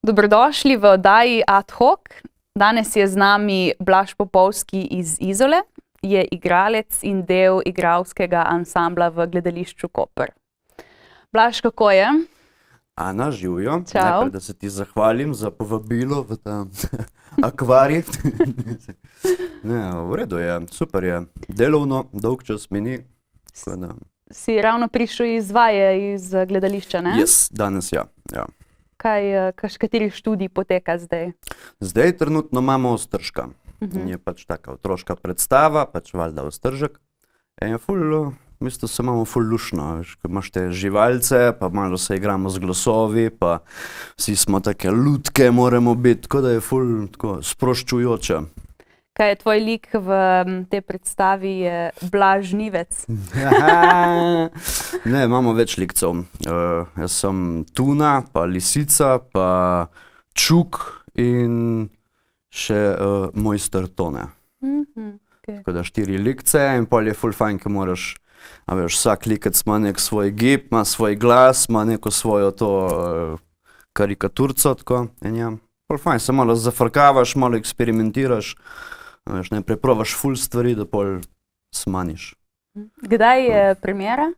Dobrodošli v oddaji Ad hoc. Danes je z nami Blaž Popovski iz Izole, je igralec in del igralskega ansambla v Gledališču Koper. Blaž, kako je? Ana, živijo. Čau. Najprej, da se ti zahvalim za povabilo v ta akvarij. Ne, v redu je, super je. Delovno, dolg čas mini. Si ravno prišel iz vaje iz gledališča, ne? Yes, danes ja. Kateri študij poteka zdaj? Zdaj trenutno imamo Ostržka. Je pač taka otroška predstava, pač valjda Ostržek. In v bistvu se imamo ful lušno, ko imaš te živalce, pa malo se igramo z glasovi, pa vsi smo take lutke moramo biti, tako da je ful tako sproščujoče. Kaj je tvoj lik v tej predstavi, je Blaž Nivec? Ne, imamo več likcev. Jaz sem Tuna, pa Lisica, pa Čuk in še Mojster Tone. Tako da 4 likce in pol je ful fajn, ko moraš, vsak likec ima nek svoj gib, ima svoj glas, ima neko svojo to karikaturco, tako. In ja, ful fajn, se malo zafrkavaš, malo eksperimentiraš. Najprej probaš ful stvari, da pol smaniš. Kdaj je premiera?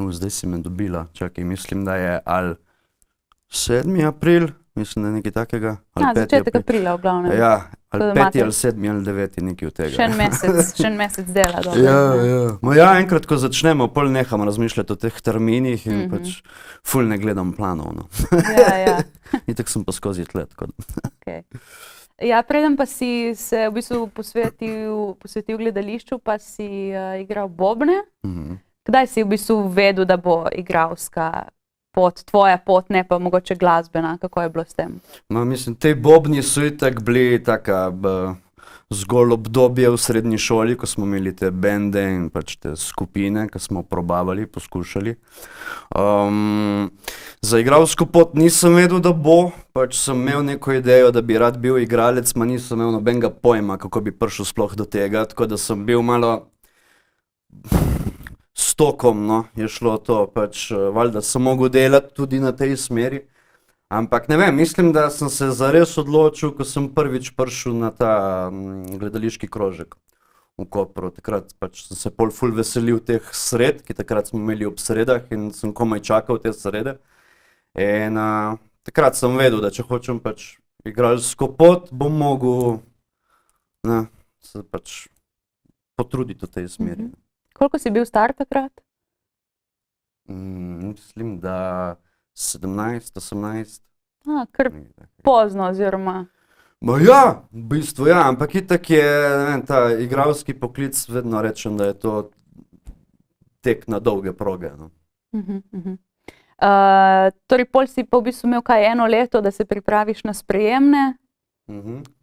Zdaj si me dobila. Čakaj, mislim, da je ali 7. april, mislim, da je nekaj takega. Začetek aprila v glavnem. Ja, ali 5. ali 7. ali 9. nekaj od tega. Še en mesec dela. Ja, enkrat, ko začnemo, pol nehamo razmišljati o teh terminih in pač ful ne gledam planov. Ja. Itak sem pa skozi tle, tako da. Ja, preden pa si se v bistvu posvetil gledališču, pa si igral bobne. Kdaj si v bistvu vedel, da bo igralska pot, tvoja pot, ne pa mogoče glasbena? Kako je bilo s tem? Mislim, te bobni so itak bili taka zgolj obdobje v srednji šoli, ko smo imeli te bende in pač te skupine, ko smo probavali, poskušali. Za igralsko pot nisem vedel, da bo, pač sem imel neko idejo, da bi rad bil igralec, ma nisem imel nobenega pojma, kako bi prišel sploh do tega, tako da sem bil malo s tokom, no, je šlo to, pač valjda sem mogel delati tudi na tej smeri. Ampak ne vem, mislim, da sem se zares odločil, ko sem prvič prišel na ta gledališki krožek v Kopru. Takrat pač sem se pol ful veselil teh sred, ki takrat smo imeli ob sredah in sem komaj čakal te srede. In takrat sem vedel, da če hočem pač igralsko pot, bom mogel se pač potruditi v tej smeri. Koliko si bil star takrat? Mislim, da 17, 18. Kar pozno oziroma. Ja, v bistvu ja, ampak itak je ta igralski poklic, vedno rečem, da je to tek na dolge proge. Torej pol si pa v bistvu imel kaj 1 leto, da se pripraviš na sprejemne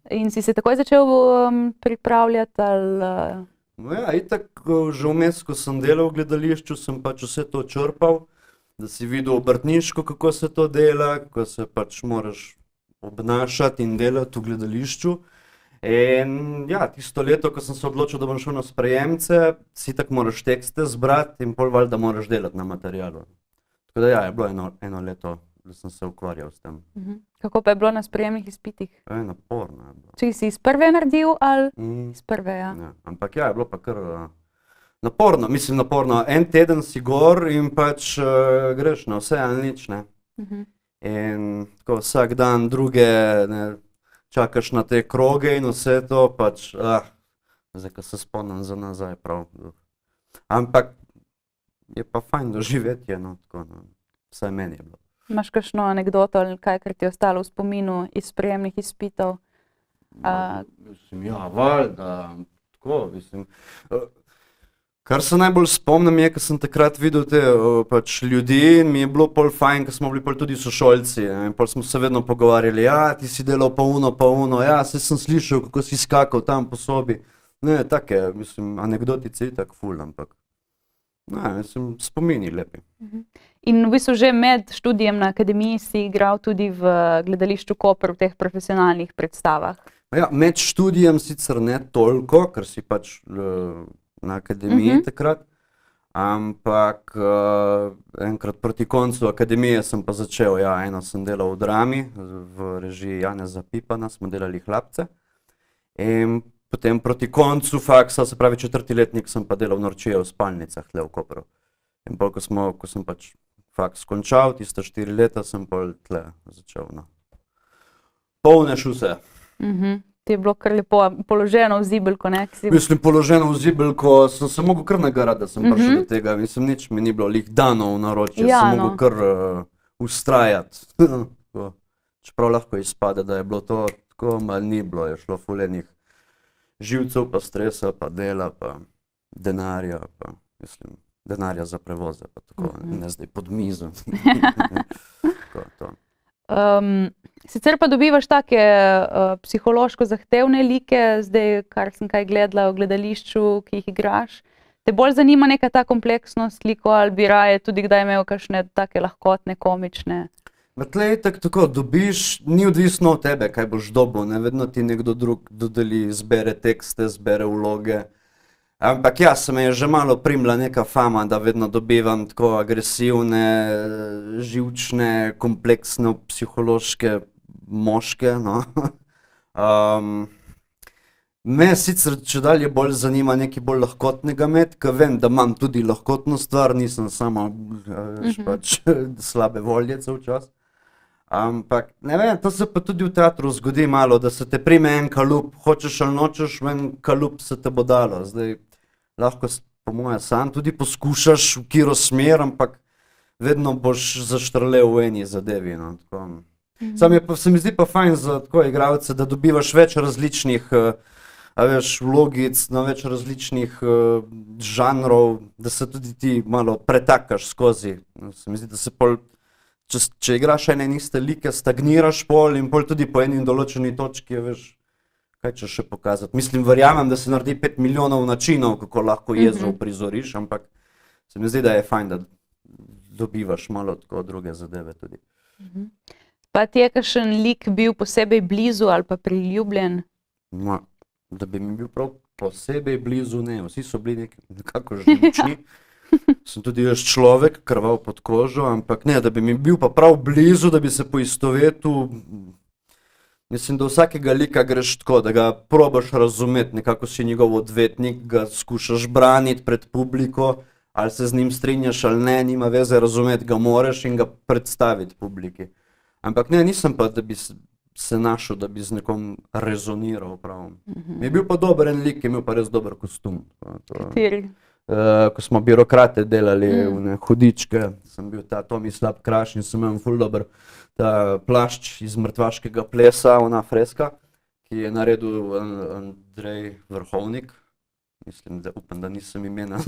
in si se takoj začel pripravljati ali... Ja, itak že vmes, ko sem delal v gledališču, sem pač vse to črpal. Da si videl obrtniško, kako se to dela, kako se pač moraš obnašati in delati v gledališču. In ja, tisto leto, ko sem se odločil, da bom šel na sprejemce, si tak moraš tekste zbrati in pol valjda moraš delati na materialu. Tako da ja, je bilo eno leto, da sem se ukvarjal s tem. Kako pa je bilo na sprejemnih izpitih? Naporno je bilo. Če si iz prve naredil ali iz prve, ja? Ampak ja, je bilo pa kar... Naporno, mislim naporno. En teden si gor in pač greš na vse ali nič, ne. In tako vsak dan druge, čakaš na te kroge in vse to, pač, zdaj, ko se spomnim za nazaj, prav. Ampak je pa fajn doživetje, no, tako, vsaj meni je bilo. Imaš kakšno anekdoto ali kaj, kar ti je ostalo v spominu iz sprejemnih izpitov? Mislim, ja, valjda, tako, mislim. Kar se najbolj spomnim je, ko sem takrat videl te pač ljudi in mi je bilo pol fajn, ko smo bili pol tudi sošolci. In pol smo se vedno pogovarjali, ja, ti si delal pa uno, ja, saj sem slišal, kako si skakal tam po sobi. Ne, take, mislim, anekdotice itak ful, ampak, mislim, spomini lepi. In v bistvu že med študijem na akademiji si igral tudi v Gledališču Koper v teh profesionalnih predstavah? Ja, med študijem sicer ne toliko, ker si pač na akademiji takrat, Ampak enkrat proti koncu akademije sem pa začel, ja, eno sem delal v drami, v režiji Janeza Pipana, smo delali Hlapce. In potem proti koncu faksa, se pravi 4. letnik, sem pa delal Norčije v spalnicah tle v Kopru. In pol, ko sem pač faks končal, tiste 4 leta, sem pol tle začel, no. Polne šuse. Ti je bilo kar lepo položeno v zibelko, ne? Mislim, položeno v zibelko, sem se mogel kar nagarati, da sem prišel do tega. Mislim, nič mi ni bilo lih dano v naročje, sem mogel kar ustrajati. Čeprav lahko izpade, da je bilo to tako, malo ni bilo, je šlo fuljenih živcev, pa stresa, pa dela, pa denarja, pa mislim, denarja za prevoze, pa tako, ne zdaj pod mizo. Tako, to. Sicer pa dobivaš take psihološko zahtevne like, zdaj, kar sem kaj gledala v gledališču, ki jih igraš. Te bolj zanima neka ta kompleksnost liko ali bi raje tudi kdaj imel kakšne take lahkotne, komične? Tlej tako dobiš, ni odvisno od tebe, kaj boš dobil, ne, vedno ti nekdo drug dodeli, zbere tekste, zbere vloge. Ampak ja, se me je že malo primila neka fama, da vedno dobivam tako agresivne, živčne, kompleksne, psihološke moške, no. Me sicer čedalje bolj zanima nekaj bolj lahkotnega med, ker vem, da imam tudi lahkotno stvar, nisem samo pač slabe voljece včasih. Ampak, ne vem, to se pa tudi v teatru zgodi malo, da se te prime en kalup, hočeš ali nočeš, v en kalup se te bo dalo. Zdaj, lahko po moje sam tudi poskušaš v katero smer, ampak vedno boš zaštrlel v eni zadevi, no, tako. Se mi zdi pa fajn za tako igralce, da dobivaš več različnih, vlogic, na več različnih žanrov, da se tudi ti malo pretakaš skozi. Se mi zdi, da se pol, če igraš ene in iste like, stagniraš pol in pol tudi po eni določeni točki, veš, kaj ćeš še pokazati. Mislim, verjamem, da se naredi 5 milijonov načinov, kako lahko jezo uprizoriš, ampak se mi zdi, da je fajn, da dobivaš malo tako druge zadeve tudi. Pa ti je kakšen lik bil posebej blizu ali pa priljubljen? Da bi mi bil prav posebej blizu, ne, vsi so bili nekako živčni. Sem tudi jaz človek, krval pod kožo, ampak ne, da bi mi bil pa prav blizu, da bi se poistovetil. Mislim, da vsakega lika greš tako, da ga probaš razumeti, nekako si njegov odvetnik, ga skušaš braniti pred publiko, ali se z njim strinjaš ali ne, nima veze, razumeti ga moraš in ga predstaviti publiki. Ampak ne, nisem pa, da bi se našel, da bi z nekom rezoniral prav. Mi je bil pa dober en lik, imel pa res dober kostum. Kateri? Ko smo birokrate delali, hudičke, sem bil ta Tomislav Kraš in sem imel ful dober ta plašč iz mrtvaškega plesa, ona freska, ki je naredil Andrej Vrhovnik. Mislim, da upam, da nisem imena,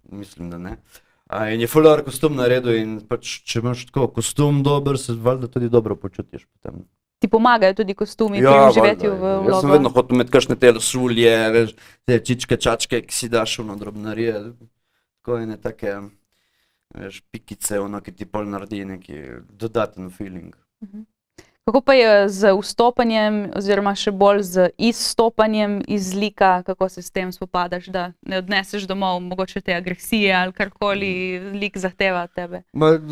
mislim, da ne. In je ful dober kostum naredil in pač, če imaš tako kostum dober, se valjda tudi dobro počutiš potem. Ti pomagajo tudi kostumi pri vživetju v vlogo? Jaz sem vedno hotel imeti kakšne te sulje, veš, te čičke, čačke, ki si daš v drobnarije, tako ene take, veš, pikice, ki ti pol naredi neki dodaten feeling. Kako pa je z vstopanjem oziroma še bolj z izstopanjem iz lika, kako se s tem spopadaš, da ne odneseš domov mogoče te agresije ali karkoli lik zahteva od tebe?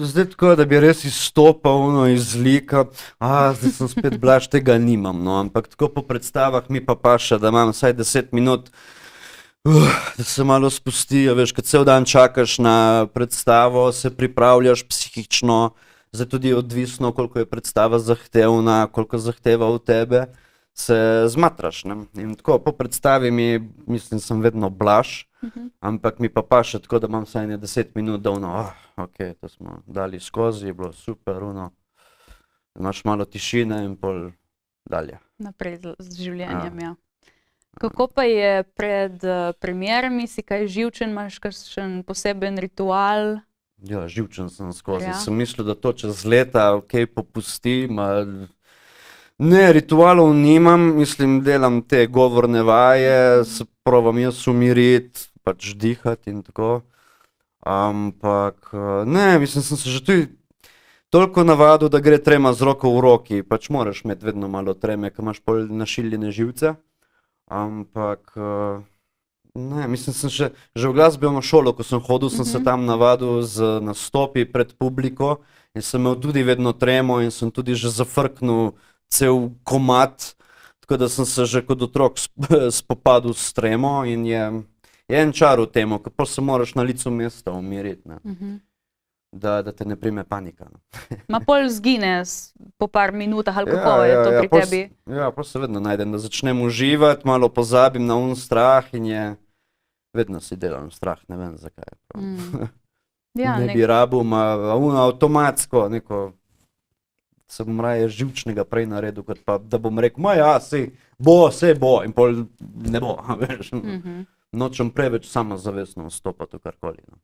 Zdaj tako, da bi res izstopal iz lika, zdaj sem spet Blaž, tega nimam, no, ampak tako po predstavah mi pa paše, da imam vsaj 10 minut, da se malo spusti, veš, kad cel dan čakaš na predstavo, se pripravljaš psihično. Zdaj tudi odvisno, koliko je predstava zahtevna, koliko zahteva od tebe, se zmatraš, ne. In tako, po predstavi mislim, sem vedno Blaž, ampak mi pa paše tako, da imam vsaj 10 minut, da ok, to smo dali skozi, je bilo super, imaš malo tišine in pol dalje. Naprej z življenjem, ja. Kako pa je pred premierami, si kaj živčen, imaš kakšen poseben ritual? Ja, živčen sem skozi. Sem mislil, da to čez leta popusti. Ne, ritualov nimam, mislim, delam te govorne vaje, se provam jaz umiriti, pač dihati in tako. Ampak ne, mislim, sem se že tudi toliko navadil, da gre trema z roko v roki. Pač moraš imeti vedno malo treme, ker imaš pol našiljene živce. Ampak Ne, mislim, sem že v glasbeno šolo, ko sem hodil, sem se tam navadil z nastopi pred publiko in sem imel tudi vedno tremo in sem tudi že zafrknil cel komad, tako da sem se že kot otrok spopadal s tremo in je en čar v tem, kako se moraš na licu mesta umiriti, ne. Da te ne prime panika. No. Ma pol zgine po par minutah, ali kako je to pri tebi? Ja, pol se vedno najdem, da začnem uživati, malo pozabim na strah in vedno si delam strah, ne vem zakaj. Ja, ne bi rabil, avtomatsko neko, se bom raje živčnega prej naredil, kot pa da bom rekel, sej bo in pol ne bo, veš. Nočem preveč samozavestno vstopati v karkoli. No.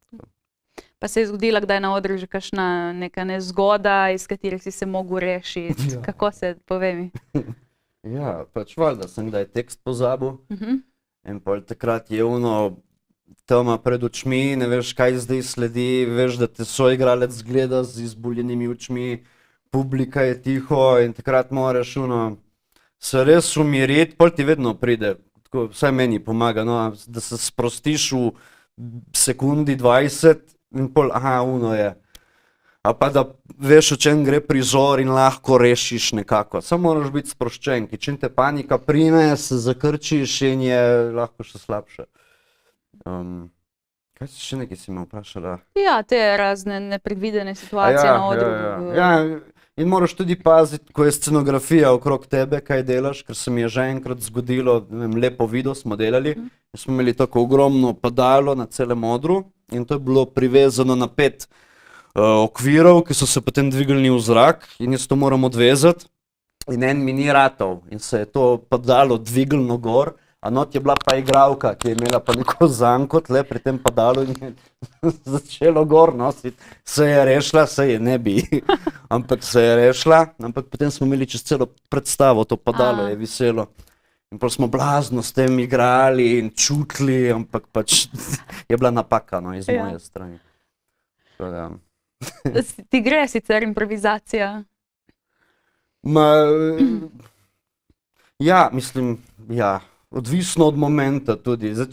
Pa se je zgodila kdaj na odru že kakšna neka nezgoda, iz katerih si se mogel rešiti? Ja. Kako se, povej mi? Ja, pač valjda sem kdaj tekst pozabil in pol takrat je tema pred očmi, ne veš, kaj zdaj sledi, veš, da te soigralec gleda z izbuljenimi očmi, publika je tiho in takrat moraš se res umiriti, pol ti vedno pride, tako, vsaj meni pomaga, no, da se sprostiš v sekundi 20 in pol, je. A pa da veš, o čem gre prizor in lahko rešiš nekako. Samo moraš biti sproščen, ki čim te panika prime, se zakrčiš in je lahko še slabše. Kaj še nekaj si me vprašala? Ja, te razne nepredvidene situacije na odru. Ja, in moraš tudi paziti, ko je scenografija okrog tebe, kaj delaš, ker se mi je že enkrat zgodilo, ne vem, lepo video smo delali, smo imeli tako ogromno padalo na celem odru in to je bilo privezano na 5 okvirov, ki so se potem dvignili v zrak in jaz to moram odvezati in en mi ni ratal in se je to padalo dvignilo gor, a not je bila pa igralka, ki je imela pa neko zanko tle pri tem padalu in je začelo gor nositi. Se je rešila, se je ne bi, ampak se je rešila, ampak potem smo imeli čez celo predstavo, to padalo je viselo. In potem smo blazno s tem igrali in čutili, ampak pač je bila napaka, no, iz moje strani. Ti gre sicer improvizacija? Ja, mislim, odvisno od momenta tudi. Zdaj,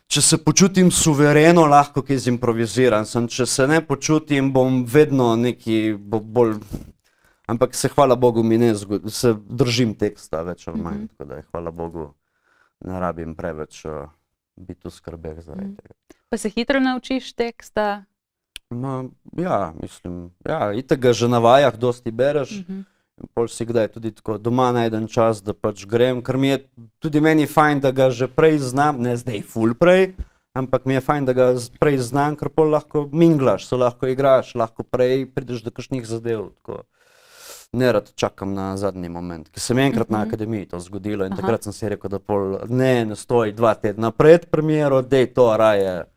če se počutim suvereno, lahko kaj zimproviziram. Če se ne počutim, bom vedno neki bolj... Ampak se hvala Bogu mi ne zgodi, se držim teksta več ali manj, tako da hvala Bogu ne rabim preveč biti v skrbeh zaradi tega. Pa se hitro naučiš teksta? Ja, mislim, itak ga že na vajah dosti bereš, pol si kdaj tudi tako doma najdem čas, da pač grem, ker mi je tudi meni fajn, da ga že prej znam, ne zdaj ful prej, ampak mi je fajn, da ga prej znam, ker pol lahko minglaš, se lahko igraš, lahko prej prideš do kakšnih zadev, tako. Nerad čakam na zadnji moment, ki se mi enkrat na akademiji to zgodilo in takrat sem si rekel, da pol ne stoji 2 tedna pred premiero, dej to raje.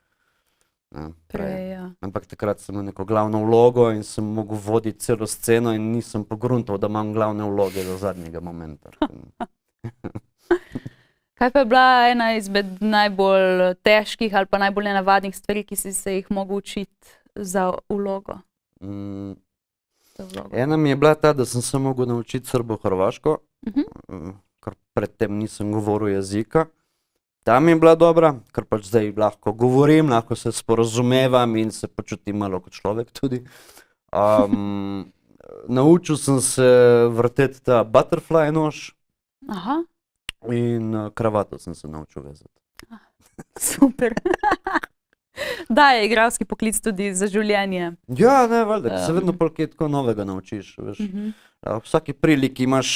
Ampak takrat sem imel neko glavno vlogo in sem mogel voditi celo sceno in nisem pogruntal, da imam glavne vloge do zadnjega momenta. Kaj pa je bila ena izmed najbolj težkih ali pa najbolj nenavadnih stvari, ki si se jih mogel učiti za vlogo? Ena mi je bila ta, da sem se mogel naučiti srbo-hrvaško, ker predtem nisem govoril jezika. Ta mi je bila dobra, ker pač zdaj lahko govorim, lahko se sporazumevam in se počutim malo kot človek tudi. Naučil sem se vrteti ta butterfly nož in kravato sem se naučil vezati. Super. Da, je igralski poklic tudi za življenje. Ja, ne, valjda, se vedno pol kaj tako novega naučiš, veš. V vsaki priliki imaš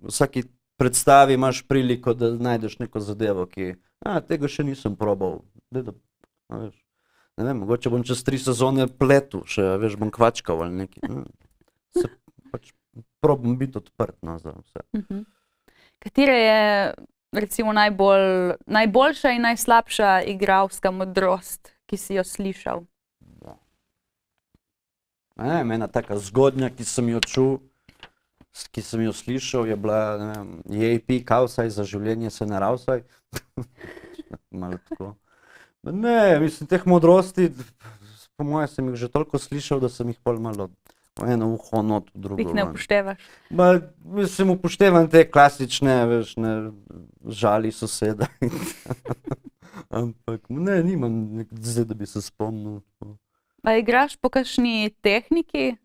vsaki predstavi imaš priliko, da najdeš neko zadevo, ki, tega še nisem probal, veš. Ne vem, mogoče bom čez 3 sezone pletu, še, veš, bom kvačkal ali nekaj. Se pač probam biti odprt, no, za vse. Katera je recimo najboljša in najslabša igralska modrost, ki si jo slišal? Ena taka zgodnja, ki sem jo čul, ki sem jo slišal, je bila, ne vem, jej kavsaj, za življenje se ne ravsaj. Malo tako. Ne, mislim, teh modrosti, po moje sem jih že toliko slišal, da sem jih pol malo eno uho not v drugo. Jih ne upoštevaš. Mislim, upoštevam te klasične, veš, ne, žali soseda. Ampak ne, nimam zdaj, da bi se spomnil. A igraš po kakšni tehniki,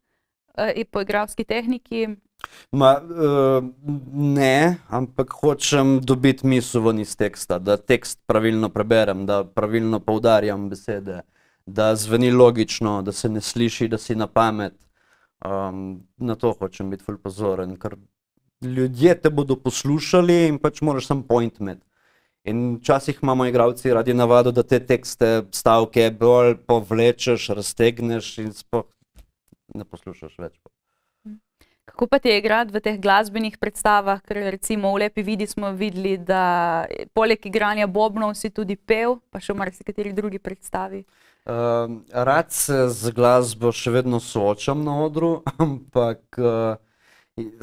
po igralski tehniki? Ne, ampak hočem dobiti misel ven iz teksta, da tekst pravilno preberem, da pravilno poudarjam besede, da zveni logično, da se ne sliši, da si na pamet. Na to hočem biti ful pozoren, ker ljudje te bodo poslušali in pač moraš sam point imeti. In včasih imamo igralci radi navado, da te tekste, stavke bolj povlečeš, raztegneš in sploh ne poslušaš več. Kako pa ti je igrati v teh glasbenih predstavah, ker recimo v Lepi vidi smo videli, da poleg igranja bobnov si tudi pel, pa še v marsikateri drugi predstavi. Rad se z glasbo še vedno soočam na odru, ampak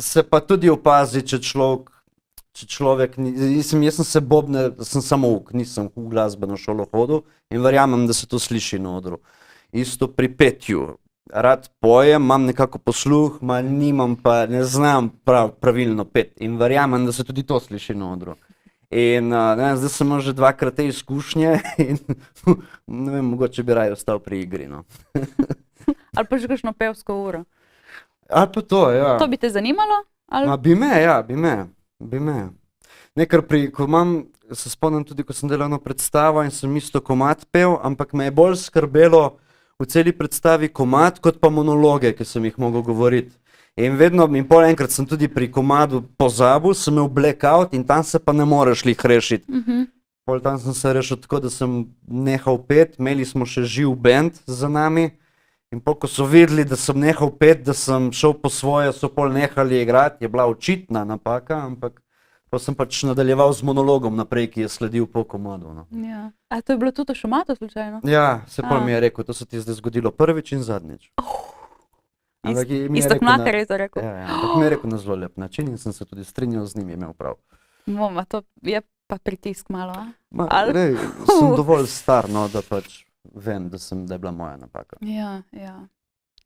se pa tudi opazi, če človek, jaz sem se bobne, sem samouk, nisem v glasbeno šolo hodil in verjamem, da se to sliši na odru. Isto pri petju. Rad pojem, imam nekako posluh, nimam pa, ne znam pravilno pet in verjamem, da se tudi to sliši na odru. In zdaj sem imel že dvakrat te izkušnje in ne vem, mogoče bi raje ostal pri igri, no. Ali pa že kakšno pevsko uro? Ali pa to, ja. To bi te zanimalo? Bi me. Nekar ko se spomnim tudi, ko sem delal eno predstavo in sem isto komad pel, ampak me je bolj skrbelo v celi predstavi komad, kot pa monologe, ki sem jih mogel govoriti. In vedno, in pol enkrat sem tudi pri komadu pozabil, sem imel blackout in tam se pa ne moreš lih rešiti. Pol tam sem se rešil tako, da sem nehal pet, imeli smo še živ band za nami in pol, ko so videli, da sem nehal pet, da sem šel po svoje, so pol nehali igrati, je bila očitna napaka, ampak pa sem pač nadaljeval z monologom naprej, ki je sledil po komadu. No. Ja. A to je bilo tudi v Šomatu slučajno? Ja, se pol mi je rekel, to se ti je zdaj zgodilo prvič in zadnjič. Istok Mlakar je to rekel. Ja, ampak mi je rekel na zelo lep način in sem se tudi strinjal z njim, je imel prav. To je pa pritisk malo, a? Sem dovolj star, no, da pač vem, da je bila moja napaka.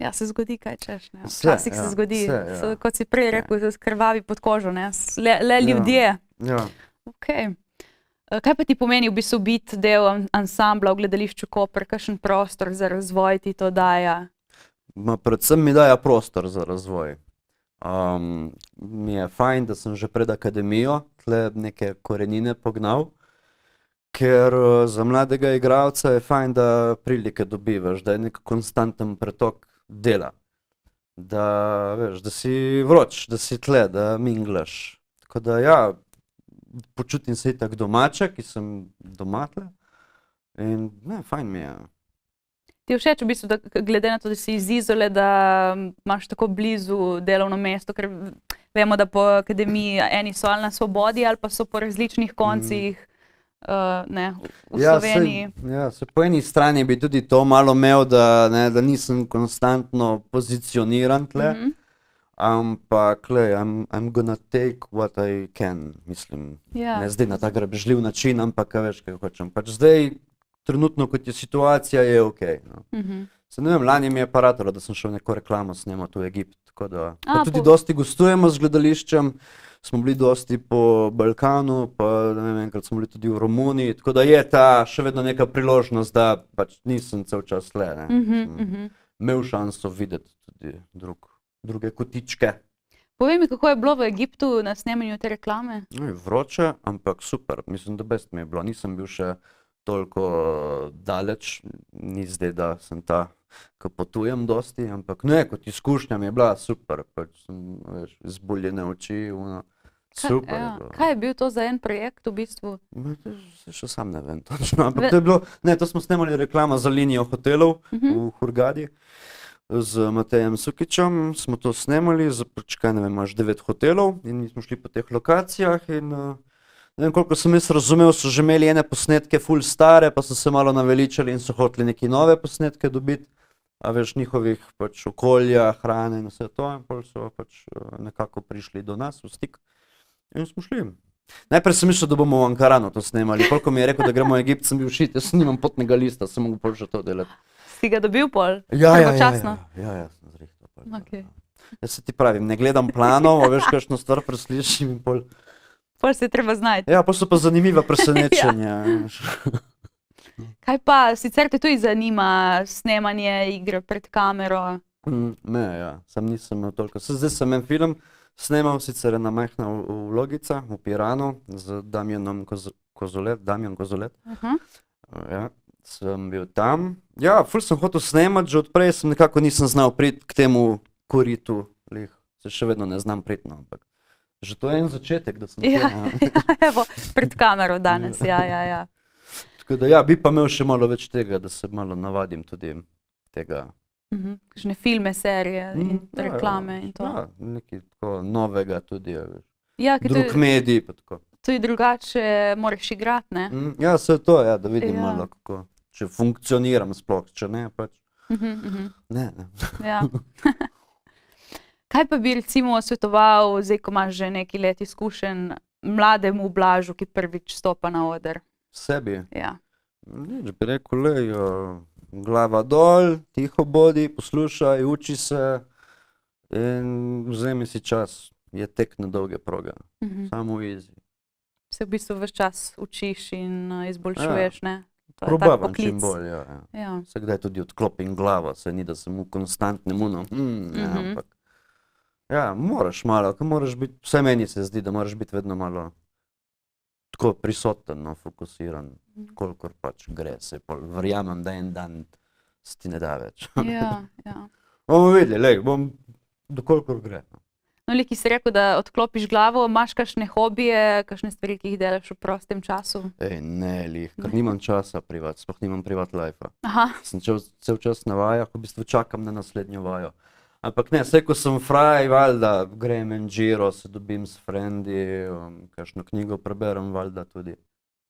Ja, se zgodi, kaj češ, ne. Včasih se zgodi, kot si prej rekel, se krvavi pod kožo, ne. Le ljudje. Ja. Okej. Kaj pa ti pomeni v bistvu biti del ansambla v Gledališču Koper, kakšen prostor za razvoj ti to daje? Predvsem mi daje prostor za razvoj. Mi je fajn, da sem že pred akademijo tle neke korenine pognal, ker za mladega igralca je fajn, da prilike dobivaš, da je nek konstanten pretok dela. Da, veš, da si vroč, da si tle, da minglaš. Tako da ja, počutim se itak domače, ki sem doma tle in ne, fajn mi je. Ti je všeč v bistvu, da glede na to, da si iz Izole, da imaš tako blizu delovno mesto, ker vemo, da po akademiji eni so ali na Svobodi ali pa so po različnih koncih v Sloveniji. Se po eni strani bi tudi to malo imel, da nisem konstantno pozicioniran tle, ampak I'm gonna take what I can, mislim. Ne zdaj na ta grabežljiv način, ampak veš, kaj hočem. Pač zdaj, trenutno, kot je situacija, je okej. Se ne vem, lani mi je pa ratalo, da sem šel neko reklamo snemati v Egipt, tako da tudi dosti gostujemo z gledališčem, smo bili dosti po Balkanu, pa ne vem, enkrat smo bili tudi v Romuniji, tako da je ta še vedno neka priložnost, da pač nisem cel čas le, ne. Imel šanso videti tudi druge kotičke. Povej mi, kako je bilo v Egiptu na snemanju te reklame? Vroče, ampak super, mislim, da best mi je bilo, nisem bil še toliko daleč, ni zdaj, da sem ko potujem dosti, ampak ne, kot izkušnja mi je bila super, pač sem, veš, izbuljene oči, super je bilo. Kaj je bil to za en projekt v bistvu? Še sam ne vem točno, ampak to je bilo, to smo snemali reklama za linijo hotelov v Hurgadi z Matejem Sukičem, smo to snemali, za pač kaj ne vem, imaš 9 hotelov in smo šli po teh lokacijah in ne vem, koliko sem jaz razumel, so že imeli ene posnetke ful stare, pa so se malo naveličali in so hoteli neke nove posnetke dobiti, a veš, njihovih pač okolja, hrane in vse to, in pol so pač nekako prišli do nas v stik in smo šli. Najprej sem mislil, da bomo v Ankaranu to snemali, koliko mi je rekel, da gremo v Egipt, sem bil šit, jaz nimam potnega lista, sem mogel pol že to delati. Si ga dobil pol? Ja, pravočasno? Ja, sem zrihtal Okay. Jaz se ti pravim, ne gledam planov, a veš, kakšno stvar preslišim in pol. Pol se je treba znajti. Ja, pol so pa zanimiva presenečenja. veš. Kaj pa, sicer te tudi zanima snemanje igre pred kamero? Ne, ja, sam nisem imel toliko. Zdaj sem en film snemal, sicer ena majhna vlogica v Piranu z Damjanom Damjan Kozolet. Ja, sem bil tam. Ja, ful sem hotel snemat, že odprej sem nekako nisem znal priti k temu koritu, se še vedno ne znam priti, no, ampak že to je en začetek, da sem Ja, to. evo, pred kamero danes, ja. Tako da ja, bi pa imel še malo več tega, da se malo navadim tudi tega. Kakšne filme, serije in reklame in to. Ja, nekaj tako novega tudi, ja, veš. Ja, ker Drug medij pa tako. tudi drugače moraš igrati, ne? Ja, vse to, ja, da vidim Ja. malo kako, če funkcioniram sploh, če ne, pač ne. Ja. Kaj pa bi recimo svetoval, zdaj ko imaš že nekaj let izkušenj, mlademu Blažu, ki prvič stopa na oder? Sebi. Ja. Nič bi rekel, glava dol, tiho bodi, poslušaj, uči se in vzemi si čas. Je tek na dolge proge, samo easy. Se v bistvu ves čas učiš in izboljšuješ, ne? To je tak Probavam poklic. čim bolj, ja. Ja. Vsakdaj tudi odklopim glavo, se ni, da sem v konstantnem ampak ja, moraš malo, moraš biti, vsaj meni se zdi, da moraš biti vedno malo tako prisoten, no, fokusiran, kolikor pač gre, se pol verjamem, da en dan se ti ne da več. Ja. Bomo videli, bom dokolikor gre. No, ki si rekel, da odklopiš glavo, imaš kakšne hobije, kakšne stvari, ki jih delaš v prostem času? Ne, ker nimam časa privat, sploh nimam privat life-a. Aha, Sem cel čas na vajah, v bistvu čakam na naslednjo vajo. Ampak ne, vse ko sem fraj, valjda grem en giro, se dobim s frendi, kakšno knjigo preberem, valjda tudi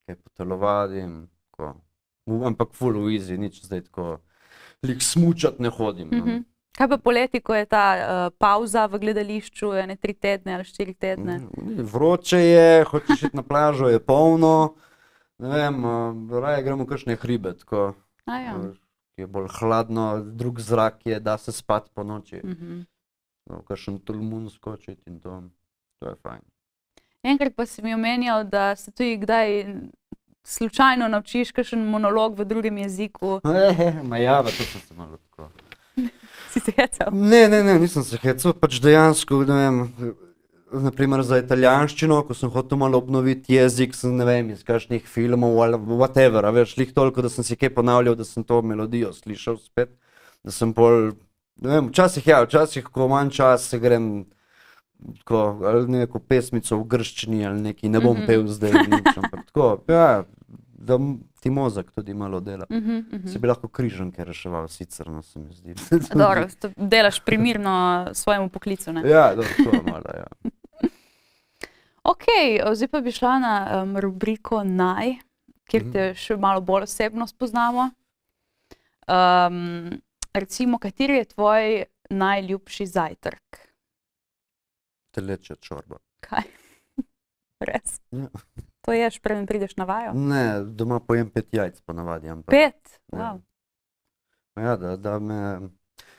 kaj potelovadim, tako. Ampak full easy, nič zdaj tako, smučat ne hodim. No. Kaj pa poleti, ko je ta pauza v gledališču, ene 3 tedne ali 4 tedne? Vroče je, hočeš iti na plažo, je polno, ne vem, raje gremo v kakšne hribe, tako. Ja. Je bolj hladno, drug zrak je, da se spati po noči. Kakšen tolmun skočiti in to je fajn. Enkrat pa si mi omenjal, da se tudi kdaj slučajno naučiš kakšen monolog v drugem jeziku. Ja, to sem se malo tako. Si se hecal? Ne, nisem se hecal, pač dejansko, ne vem, naprimer za italijanščino, ko sem hotel malo obnoviti jezik, sem, ne vem, iz kakšnih filmov ali whatever, a veš, toliko, da sem si kaj ponavljal, da sem to melodijo slišal spet, da sem pol, ne vem, včasih, ko manj čas se grem, tako, ali neko pesmico v grščini ali neki, ne bom pel zdaj nič, ampak tako, ja, da ti mozak tudi malo dela. Se bi lahko križanke reševal sicer, no se mi zdi. Dobro, to delaš primirno svojemu poklicu, ne? Ja, to je malo, ja. Ok, zdaj pa bi šla na rubriko Naj, kjer te še malo bolj osebno spoznamo. Recimo, kateri je tvoj najljubši zajtrk? Telečja čorba. Kaj? Res? Ja. To ješ, preden prideš na vajo? Ne, doma pojem 5 jajc ponavadi, ampak. 5? Ja. Wow. Ja, da me,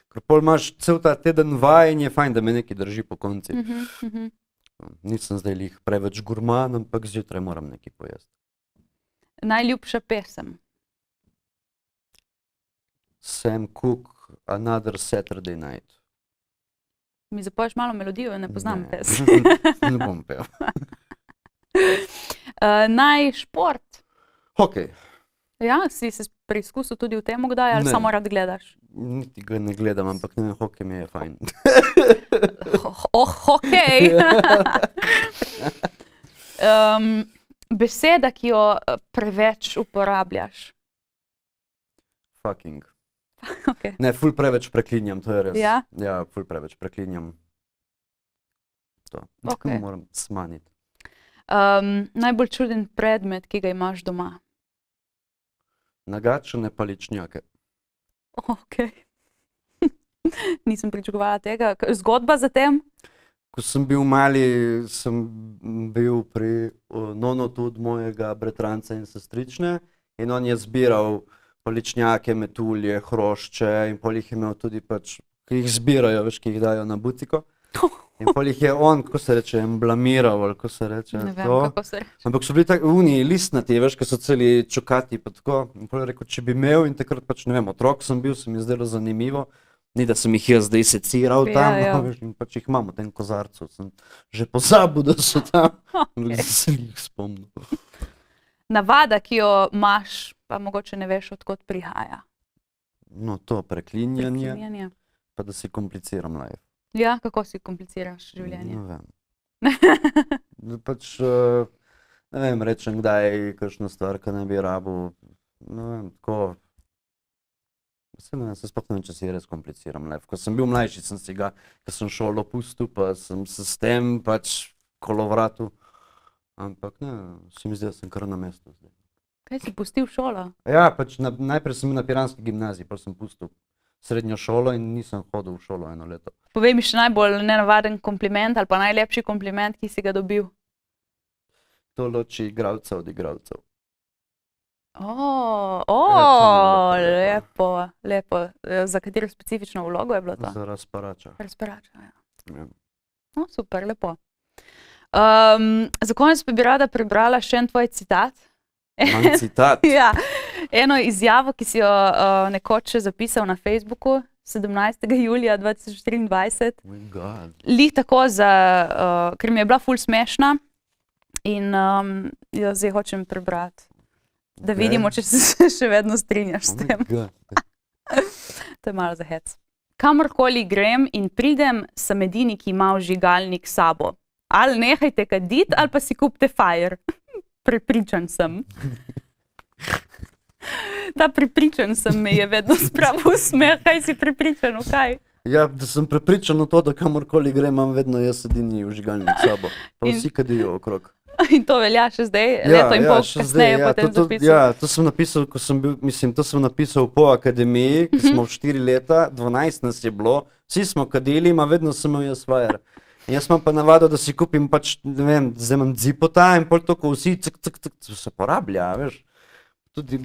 ker pol imaš cel ta teden vaj in je fajn, da me nekaj drži po konci. Nisem zdaj lih preveč gurman, ampak zjutraj moram nekaj pojesti. Najljubša pesem? Sam Cooke, Another Saturday Night. Mi zapoješ malo melodijo, ne poznam pesem. Ne bom pel. Naj šport? Hokej. Ja, si se preizkusil tudi v tem kdaj ali Ne. samo rad gledaš? Niti ga ne gledam, ampak ne vem, hokej mi je fajn. Hokej! Beseda, ki jo preveč uporabljaš? Fucking. Okay. Ne, ful preveč preklinjam, to je res. Ja? Ja, ful preveč preklinjam. To. Okej. Moram smanjiti. Najbolj čuden predmet, ki ga imaš doma? Nagačene paličnjake. Ok. Nisem pričakovala tega. Zgodba za tem? Ko sem bil mali, sem bil pri nonotu od mojega bratranca in sestrične in on je zbiral paličnjake, metulje, hrošče in pol jih je imel tudi pač ki jih zbirajo, veš, ki jih dajo na butiko. In pol jih je on, kako se reče, emblamiral, ali kako se reče. Ne vem, to. kako se reče. Ampak so bili tako uni listnati, veš, ki so celi čokati pa tako. In pol je rekel, če bi imel in takrat pač, ne vem, otrok sem bil, se mi je zdelo zanimivo. Ni, da sem jih jaz zdaj seciral tam, veš, in pač jih imam v tem kozarcu. Sem že pozabil, da so tam. Okay. Sem jih spomnil. Navada, ki jo imaš, pa mogoče ne veš, odkot prihaja. No, to preklinjanje, pa da si kompliciram life. Ja, kako si kompliciraš življenje? Ne vem. Pač, ne vem, rečem kdaj kakšna stvar, ki ne bi rabil. Ne vem, tako. Se sploh ne vem, če si res kompliciram life. Ko sem bil mlajši, sem si ga, ko sem šolo pustil, pa sem se s tem pač kolovratu. Ampak ne, se mi zdi, da sem kar na mestu zdaj. Kaj si pustil šolo? Ja, pač najprej sem bil na piranski gimnaziji, pa sem pustil srednjo šolo in nisem hodil v šolo 1 leto. Povej mi še najbolj nenavaden kompliment ali pa najlepši kompliment, ki si ga dobil. To loči igralca od igralcev. Lepo. Za katero specifično vlogo je bilo to? Za razparača. Razparača, ja. Ja. Super, lepo. Za konec pa bi rada prebrala še en tvoj citat. Manj citat? Ja, eno izjavo, ki si jo nekoč zapisal na Facebooku 17. julija 2023. Oh my God. Lih tako, ker mi je bila ful smešna in jo zdaj hočem prebrati. Da vidimo, če se še vedno strinjaš s tem. To je malo za hec. Kamorkoli grem in pridem, sem edini, ki ima vžigalnik s sabo. Ali nehajte kaditi, ali pa si kupite fire. Prepričan sem. Ta prepričan sem me je vedno spravil smeh. Kaj si prepričan, v kaj? Ja, da sem prepričan v to, da kamorkoli grem, imam vedno jaz edini vžigalnik s sabo. Pa vsi kadijo okrog. In to velja še zdaj, leto in pol kasneje potem zapisal. Ja, to sem napisal, ko sem bil, to sem napisal po akademiji, ko smo 4 leta, 12 nas je bilo, vsi smo kadili, ima vedno sem imel jaz fire. In jaz imam pa navado, da si kupim pač, ne vem, zdaj imam dzipota in pol to, ko vsi se porablja, veš. Tudi,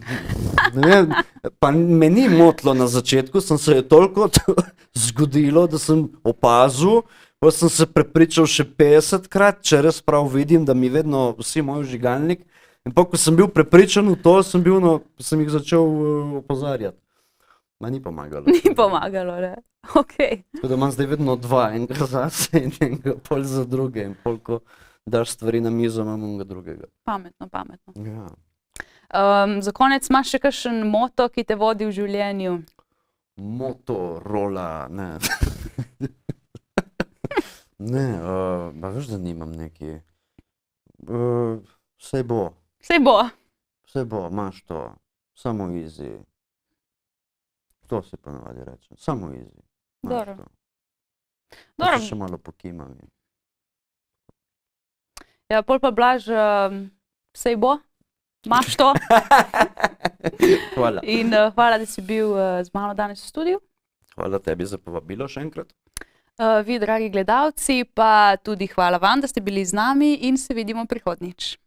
ne vem, pa me ni motilo na začetku, sem se je toliko zgodilo, da sem opazil, pa sem se prepričal še 50-krat, če res prav vidim, da mi vedno vsi moj vžigalnik. In pa, ko sem bil prepričan v to, sem jih začel opozarjati. Ma ni pomagalo. Ni pomagalo, ne? Okej. Tako da imam zdaj vedno 2, enega zase in enega pol za druge. In pol, ko daš stvari na mizo, imam enega drugega. Pametno. Ja. Za konec imaš še kakšen moto, ki te vodi v življenju? Motorola, ne. Ne, pa veš, da nimam neki. Saj bo. Saj bo. Saj bo, imaš to. Samo easy. To si pa navadi rečem. Samo easy. Dobro. Pa še malo pokimam. Ja, pol pa Blaž, saj bo. Imaš to. Hvala. In hvala, da si bil z mano danes v studiu. Hvala tebi za povabilo še enkrat. Vi, dragi gledalci, pa tudi hvala vam, da ste bili z nami in se vidimo prihodnjič.